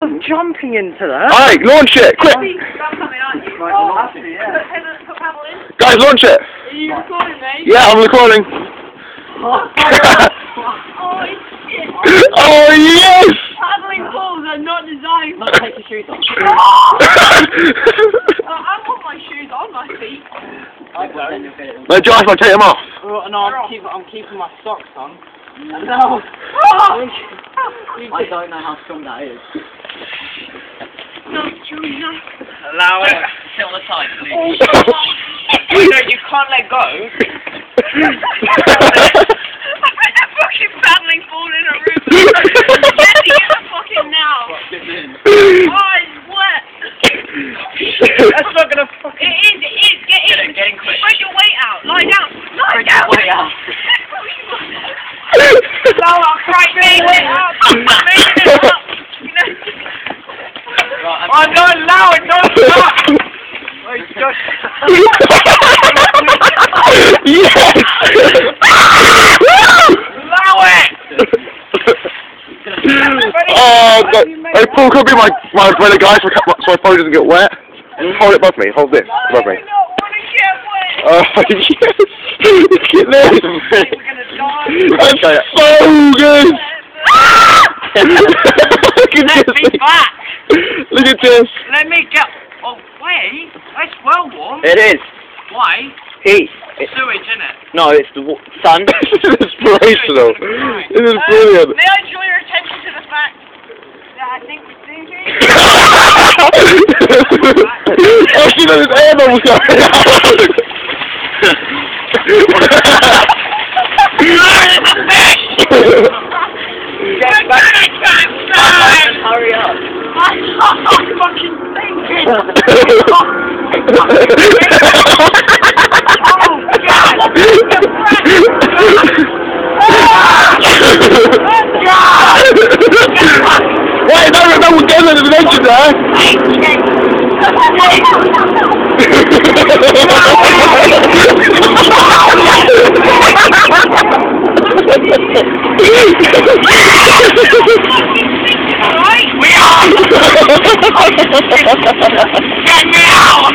I'm jumping into that. Alright, launch it, quick! Guys, launch it! Are you recording me? Yeah, I'm recording. Oh, shit. Oh, yes! Paddling balls are not designed. Not take your shoes off. I want my shoes on my feet. No, Josh, I'll take them off. No, I'm keeping my socks on. No. I don't know how strong that is. Not true enough. Allow it. Sit on the side, please. Oh, no, you can't let go. I put a fucking paddling ball in a room. Get it fucking now. Oh, it's wet. That's not gonna fucking... It is. Get in. Get in quick. Spread your weight out. Lie down. Lie Spread down. your weight out. No, I'm right, raise it up. Raise it up. Oh, don't allow it, don't stop! Wait, Josh. Yes! Allow it! Oh, God. Hey, Paul, could be my umbrella, guys, so my phone doesn't get wet. Hold it above me, hold this above me. I don't want to get wet. Oh, yes! Look at this! We're gonna die. That's so good! Look at Let this! me back! Look at this! Let me get... Oh, wait. It's well warm. It is. Why? Heat. Sewage, isn't it? No, it's the sun. This is inspirational. This is brilliant. May I draw your attention to the fact that I think we're thinking? Oh, she knows his air bubbles going out! Get back. Hurry up. I'm fucking thinking. Oh God! Wait, no, we're getting an adventure there! We are! Get me out!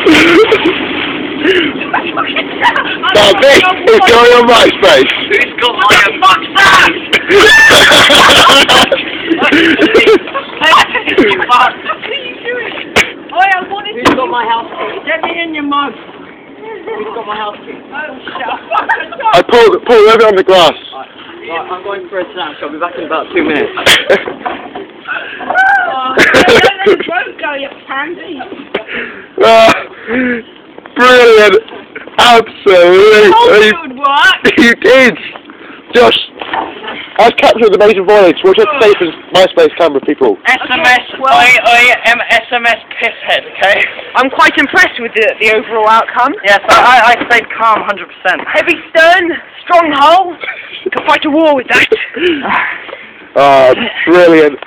Now, this is going on MySpace. Who's got my... Fuck's that? Who's got my house key? Get me in your mug. Who's got my house key? Oh, shut up. I pulled over on the grass. Right, I'm going for a snatch. I'll be back in about 2 minutes. Don't go, you pansy. Brilliant. Absolutely. Would work. You did. Josh, I was capturing the amazing voyage. What's your say for MySpace camera people? SMS, I am SMS pisshead, okay? I'm quite impressed with the overall outcome. Yes, I stayed calm 100%. Heavy stern, strong hull. Can fight a war with that. Brilliant.